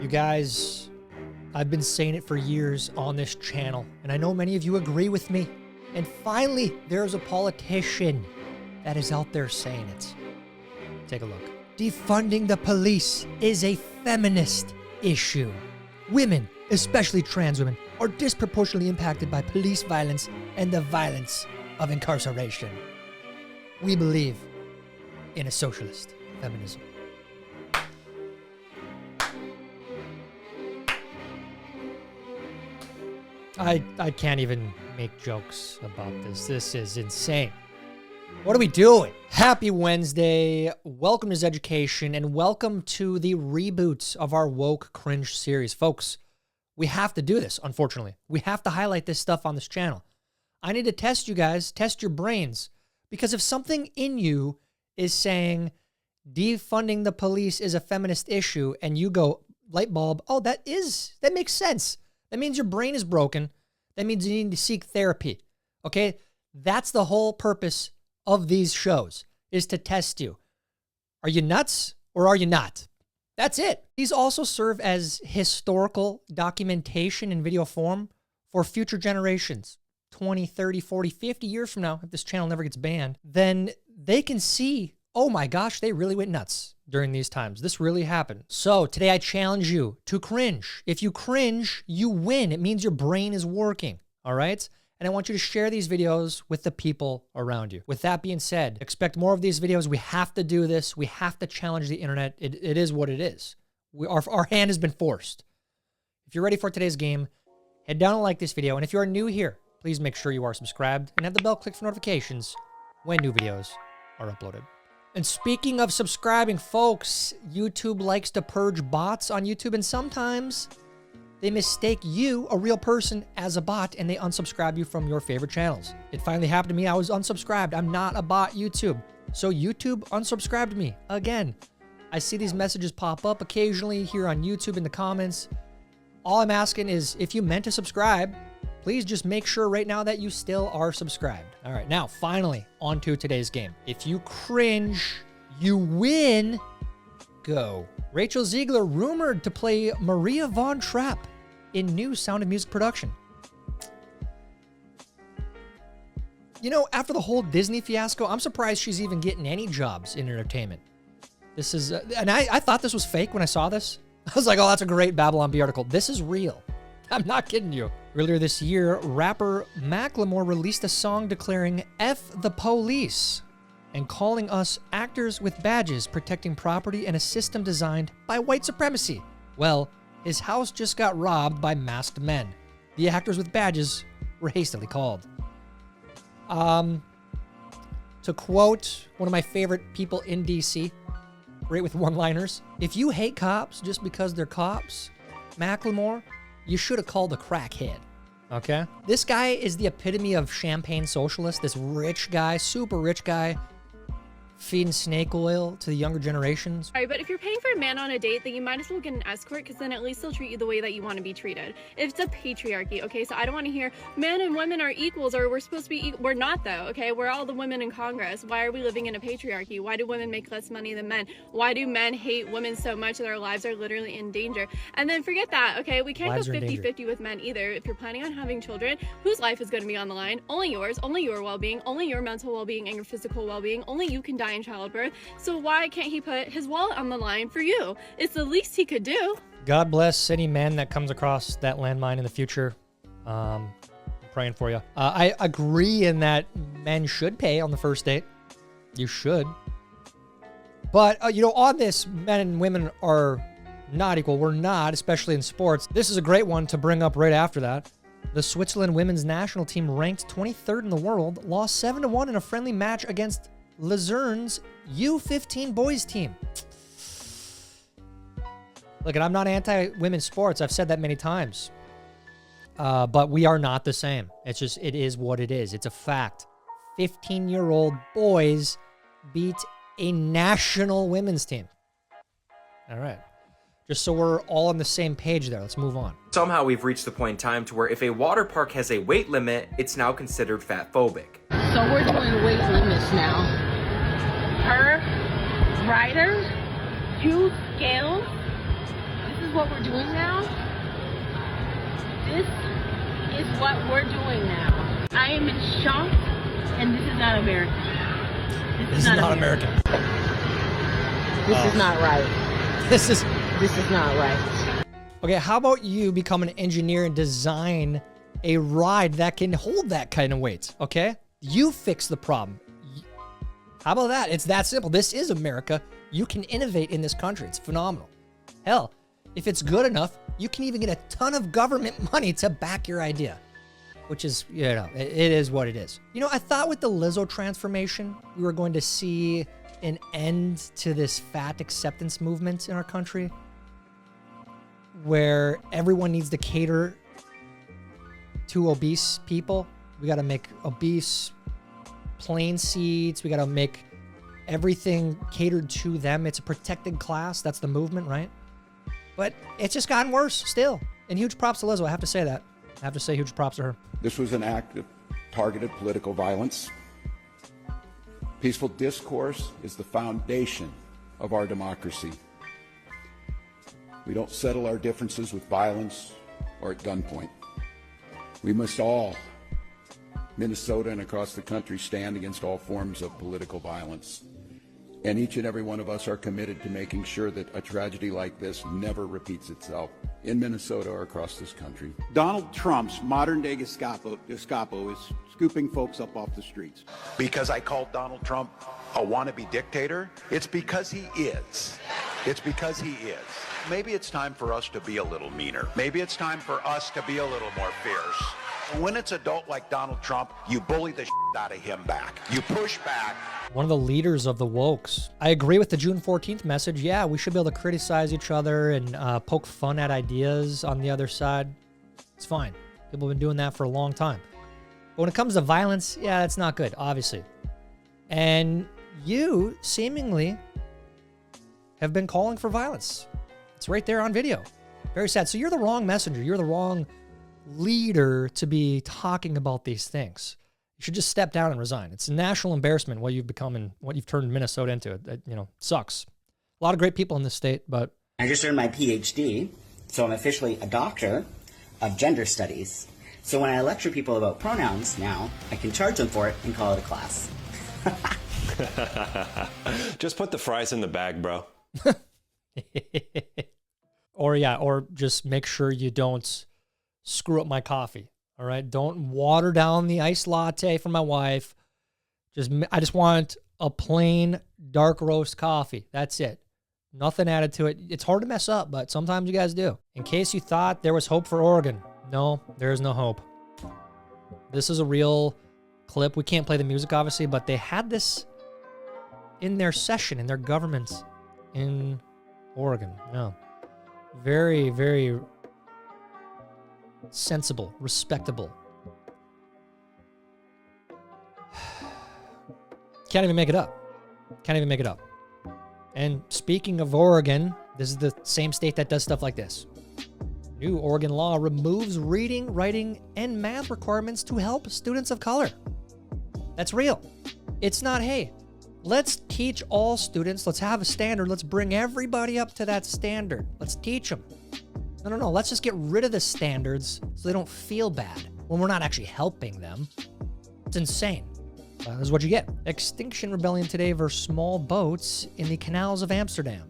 You guys, I've been saying it for years on this channel, and I know many of you agree with me. And finally, there's a politician that is out there saying it. Take a look. Defunding the police is a feminist issue. Women, especially trans women, are disproportionately impacted by police violence and the violence of incarceration. We believe in a socialist feminism. I can't even make jokes about this. This is insane. What are we doing? Happy Wednesday. Welcome to Zeducation and welcome to the reboot of our Woke Cringe series. Folks, we have to do this, unfortunately. We have to highlight this stuff on this channel. I need to test you guys, test your brains, because if something in you is saying defunding the police is a feminist issue and you go, light bulb, oh, that makes sense. That means your brain is broken. That means you need to seek therapy. Okay? That's the whole purpose of these shows, is to test you. Are you nuts or are you not? That's it. These also serve as historical documentation in video form for future generations. 20, 30, 40, 50 years from now, if this channel never gets banned, then they can see, oh my gosh, they really went nuts during these times. This really happened. So today I challenge you to cringe. If you cringe, you win. It means your brain is working, all right? And I want you to share these videos with the people around you. With that being said, expect more of these videos. We have to do this. We have to challenge the internet. It is what it is. Our hand has been forced. If you're ready for today's game, head down and like this video. And if you are new here, please make sure you are subscribed and have the bell clicked for notifications when new videos are uploaded. And speaking of subscribing, folks, YouTube likes to purge bots on YouTube, and sometimes they mistake you, a real person, as a bot, and they unsubscribe you from your favorite channels. It finally happened to me. I was unsubscribed. I'm not a bot, YouTube. So YouTube unsubscribed me again. I see these messages pop up occasionally here on YouTube in the comments. All I'm asking is, if you meant to subscribe, please just make sure right now that you still are subscribed. All right, now finally on to today's game. If you cringe, you win. Go. Rachel Ziegler rumored to play Maria Von Trapp in new Sound of Music production. You know, after the whole Disney fiasco, I'm surprised she's even getting any jobs in entertainment. This is, and I thought this was fake when I saw this. I was like, oh, that's a great Babylon Bee article. This is real. I'm not kidding you. Earlier this year, rapper Macklemore released a song declaring F the police and calling us actors with badges protecting property and a system designed by white supremacy. Well, his house just got robbed by masked men. The actors with badges were hastily called. To quote one of my favorite people in DC, great with one-liners, if you hate cops just because they're cops, Macklemore, you should have called a crackhead, okay? This guy is the epitome of champagne socialist, this rich guy, super rich guy, feeding snake oil to the younger generations. Sorry, but if you're paying for a man on a date, then you might as well get an escort, because then at least they'll treat you the way that you want to be treated. It's a patriarchy, okay? So I don't want to hear men and women are equals, or we're supposed to be equal. We're not, though, okay? We're all the women in Congress. Why are we living in a patriarchy? Why do women make less money than men? Why do men hate women so much that their lives are literally in danger? And then forget that, okay? We can't go 50-50 with men either. If you're planning on having children, whose life is going to be on the line? Only yours, only your well-being, only your mental well-being and your physical well-being. Only you can die in childbirth. So why can't he put his wallet on the line for you? It's the least he could do. God bless any man that comes across that landmine in the future. I'm praying for you. I agree in that men should pay on the first date. You should. But, you know, on this, men and women are not equal. We're not, especially in sports. This is a great one to bring up right after that. The Switzerland women's national team, ranked 23rd in the world, lost 7-1 in a friendly match against Luzern's U15 boys team. Look, and I'm not anti-women's sports. I've said that many times. But we are not the same. It's just, it is what it is. It's a fact. 15-year-old boys beat a national women's team. All right. Just so we're all on the same page there. Let's move on. Somehow we've reached the point in time to where if a water park has a weight limit, it's now considered fat-phobic. So we're doing weight limits now. Per rider, 2 scales. This is what we're doing now? This is what we're doing now. I am in shock, and this is not American. This is not American. This is not right. This is not right. Okay, how about you become an engineer and design a ride that can hold that kind of weight, okay? You fix the problem. How about that? It's that simple. This is America. You can innovate in this country. It's phenomenal. Hell, if it's good enough, you can even get a ton of government money to back your idea, which is, you know, it is what it is. You know, I thought with the Lizzo transformation, we were going to see an end to this fat acceptance movement in our country where everyone needs to cater to obese people. We got to make obese plane seats. We got to make everything catered to them. It's a protected class. That's the movement, right? But it's just gotten worse still. And huge props to Lizzo. I have to say that. I have to say huge props to her. This was an act of targeted political violence. Peaceful discourse is the foundation of our democracy. We don't settle our differences with violence or at gunpoint. We must all, Minnesota and across the country, stand against all forms of political violence. And each and every one of us are committed to making sure that a tragedy like this never repeats itself in Minnesota or across this country. Donald Trump's modern-day Gestapo is scooping folks up off the streets. Because I called Donald Trump a wannabe dictator? It's because he is. It's because he is. Maybe it's time for us to be a little meaner. Maybe it's time for us to be a little more fierce. When it's a dolt like Donald Trump, you bully the shit out of him back. You push back. One of the leaders of the wokes. I agree with the June 14th message. Yeah, we should be able to criticize each other and poke fun at ideas on the other side. It's fine. People have been doing that for a long time. But when it comes to violence, yeah, that's not good, obviously. And you seemingly have been calling for violence. It's right there on video. Very sad. So you're the wrong messenger. You're the wrong leader to be talking about these things. You should just step down and resign. It's a national embarrassment what you've become and what you've turned Minnesota into. It, you know, sucks. A lot of great people in this state, but... I just earned my PhD, so I'm officially a doctor of gender studies. So when I lecture people about pronouns now, I can charge them for it and call it a class. Just put the fries in the bag, bro. Or just make sure you don't screw up my coffee. All right, don't water down the iced latte for my wife. I just want a plain dark roast coffee. That's it. Nothing added to it. It's hard to mess up, but sometimes you guys do. In case you thought there was hope for Oregon, no, there is no hope. This is a real clip. We can't play the music, obviously, but they had this in their session, in their government in Oregon. Yeah. Very, very sensible, respectable. Can't even make it up. Can't even make it up. And speaking of Oregon, this is the same state that does stuff like this. New Oregon law removes reading, writing, and math requirements to help students of color. That's real. It's not, hey, let's teach all students, let's have a standard, let's bring everybody up to that standard. Let's teach them. No. Let's just get rid of the standards so they don't feel bad when we're not actually helping them. It's insane. This is what you get. Extinction Rebellion today versus small boats in the canals of Amsterdam.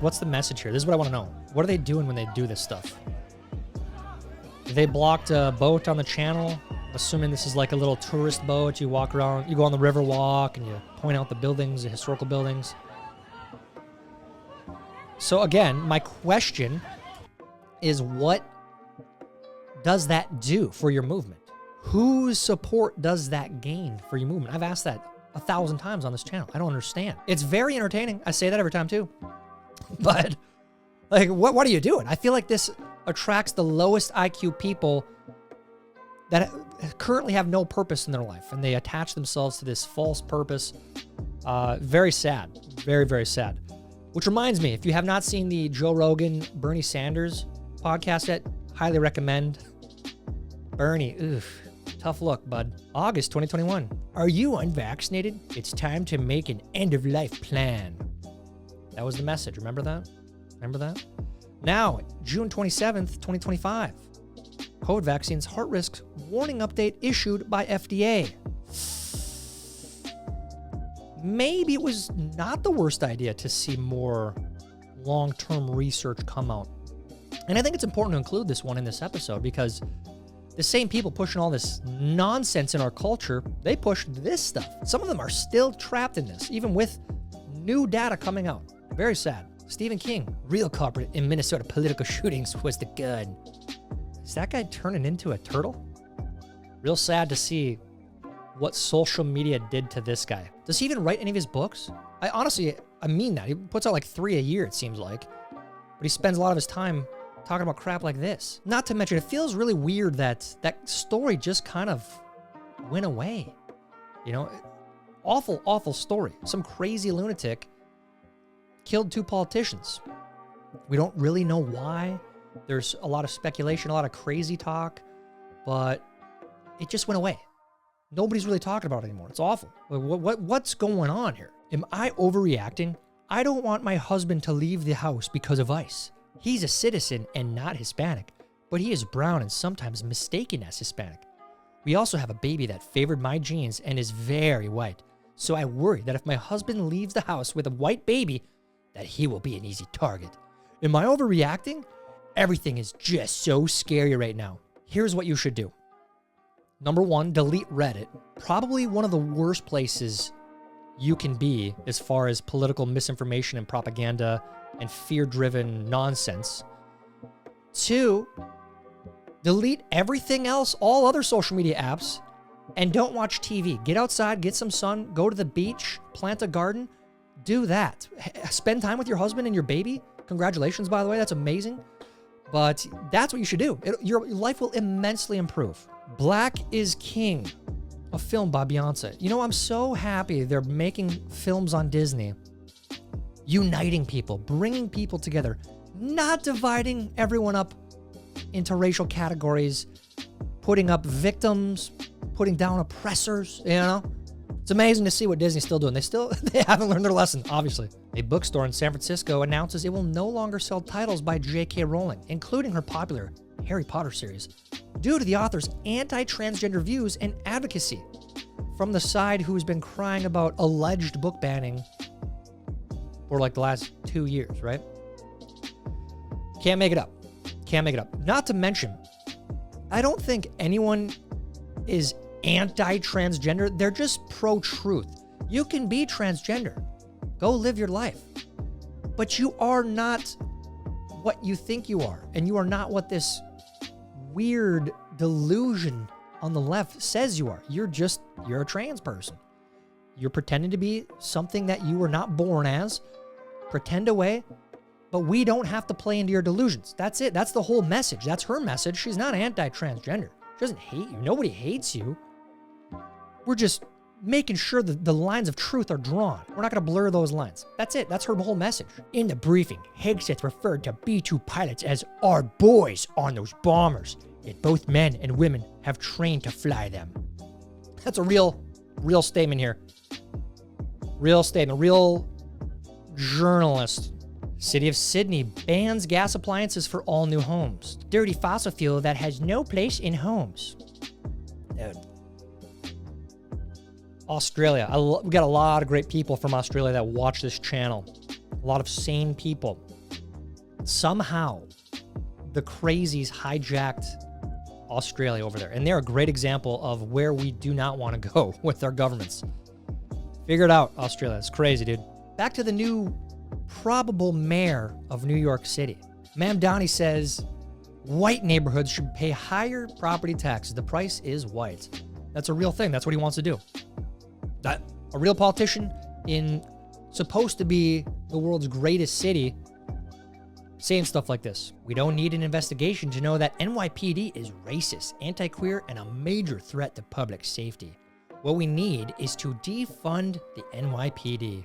What's the message here? This is what I want to know. What are they doing when they do this stuff? They blocked a boat on the channel, assuming this is like a little tourist boat. You walk around, you go on the river walk, and you point out the buildings, the historical buildings. So again, my question is, what does that do for your movement? Whose support does that gain for your movement? I've asked that 1,000 times on this channel. I don't understand. It's very entertaining. I say that every time too. But like, what are you doing? I feel like this attracts the lowest IQ people that currently have no purpose in their life, and they attach themselves to this false purpose. Very sad. Very, very sad. Which reminds me, if you have not seen the Joe Rogan, Bernie Sanders podcast yet, highly recommend. Bernie, oof, tough look, bud. August 2021. Are you unvaccinated? It's time to make an end-of-life plan. That was the message. Remember that? Remember that? Now, June 27th, 2025. COVID vaccines heart risks warning update issued by FDA. Maybe it was not the worst idea to see more long-term research come out. And I think it's important to include this one in this episode because the same people pushing all this nonsense in our culture, they pushed this stuff. Some of them are still trapped in this, even with new data coming out. Very sad. Stephen King, real culprit in Minnesota political shootings was the gun. Is that guy turning into a turtle? Real sad to see what social media did to this guy. Does he even write any of his books? I mean that. He puts out like 3 a year, it seems like. But he spends a lot of his time talking about crap like this. Not to mention, it feels really weird that that story just kind of went away. You know, awful, awful story. Some crazy lunatic killed 2 politicians. We don't really know why. There's a lot of speculation, a lot of crazy talk, but it just went away. Nobody's really talking about it anymore. It's awful. What's going on here? Am I overreacting? I don't want my husband to leave the house because of ICE. He's a citizen and not Hispanic, but he is brown and sometimes mistaken as Hispanic. We also have a baby that favored my genes and is very white. So I worry that if my husband leaves the house with a white baby, that he will be an easy target. Am I overreacting? Everything is just so scary right now. Here's what you should do. Number 1, delete Reddit. Probably one of the worst places you can be as far as political misinformation and propaganda and fear-driven nonsense. 2, delete everything else, all other social media apps, and don't watch TV. Get outside, get some sun, go to the beach, plant a garden. Do that. Spend time with your husband and your baby. Congratulations, by the way. That's amazing. But that's what you should do. Your life will immensely improve. Black is King, a film by Beyonce. You know, I'm so happy they're making films on Disney, uniting people, bringing people together, not dividing everyone up into racial categories, putting up victims, putting down oppressors, you know? It's amazing to see what Disney's still doing. They haven't learned their lesson, obviously. A bookstore in San Francisco announces it will no longer sell titles by J.K. Rowling, including her popular Harry Potter series, due to the author's anti-transgender views and advocacy from the side who's been crying about alleged book banning for like the last 2 years, right? Can't make it up. Can't make it up. Not to mention, I don't think anyone is anti-transgender. They're just pro-truth. You can be transgender. Go live your life. But you are not what you think you are. And you are not what this weird delusion on the left says you are. You're a trans person. You're pretending to be something that you were not born as. Pretend away. But we don't have to play into your delusions. That's it. That's the whole message. That's her message. She's not anti-transgender. She doesn't hate you. Nobody hates you. We're just making sure that the lines of truth are drawn. We're not going to blur those lines. That's it. That's her whole message. In the briefing, Hegseth referred to B-2 pilots as our boys on those bombers, yet both men and women have trained to fly them. That's a real statement here. Real statement. Real journalist. City of Sydney bans gas appliances for all new homes. Dirty fossil fuel that has no place in homes. Dude. Australia. We got a lot of great people from Australia that watch this channel. A lot of sane people. Somehow, the crazies hijacked Australia over there. And they're a great example of where we do not want to go with our governments. Figure it out, Australia. It's crazy, dude. Back to the new probable mayor of New York City. Mamdani says white neighborhoods should pay higher property taxes. The price is white. That's a real thing. That's what he wants to do. A real politician in supposed to be the world's greatest city saying stuff like this. We don't need an investigation to know that NYPD is racist, anti-queer, and a major threat to public safety. What we need is to defund the NYPD.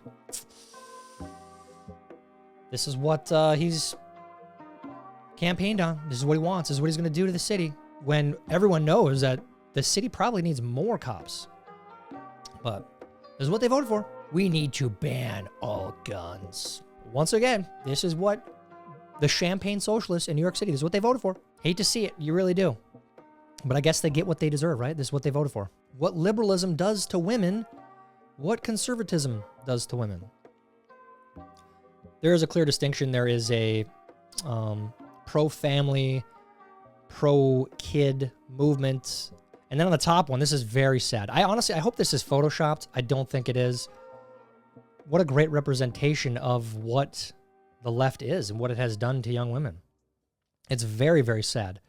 This is what he's campaigned on. This is what he wants. This is what he's going to do to the city when everyone knows that the city probably needs more cops. But this is what they voted for. We need to ban all guns. Once again, this is what the Champagne Socialists in New York City, this is what they voted for. Hate to see it. You really do. But I guess they get what they deserve, right? This is what they voted for. What liberalism does to women, what conservatism does to women. There is a clear distinction. There is a pro-family, pro-kid movement. And then on the top one, this is very sad. I hope this is photoshopped. I don't think it is. What a great representation of what the left is and what it has done to young women. It's very, very sad.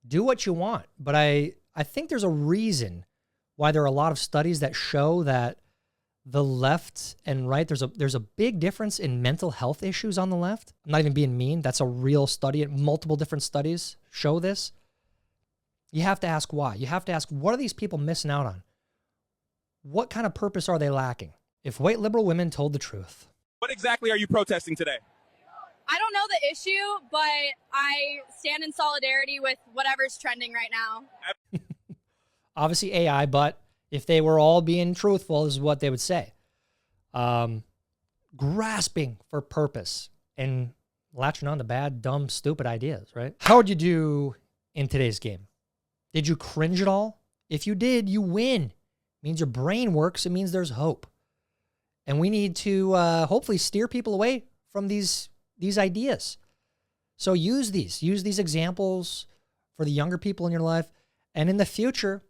Do what you want, but I think there's a reason why there are a lot of studies that show that the left and right, there's a big difference in mental health issues on the left. I'm not even being mean. That's a real study. Multiple different studies show this. You have to ask why. You have to ask, what are these people missing out on? What kind of purpose are they lacking? If white liberal women told the truth. What exactly are you protesting today? I don't know the issue, but I stand in solidarity with whatever's trending right now. Obviously AI, but if they were all being truthful, this is what they would say. Grasping for purpose and latching on to bad, dumb, stupid ideas, right? How would you do in today's game? Did you cringe at all? If you did, you win. It means your brain works. It means there's hope. And we need to hopefully steer people away from these ideas. So use these examples for the younger people in your life. And in the future,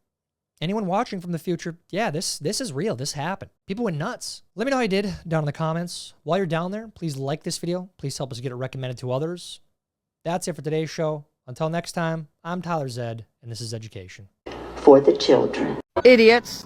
anyone watching from the future, yeah, this is real. This happened. People went nuts. Let me know how you did down in the comments. While you're down there, please like this video. Please help us get it recommended to others. That's it for today's show. Until next time, I'm Tyler Zed, and this is Zeducation. For the children. Idiots.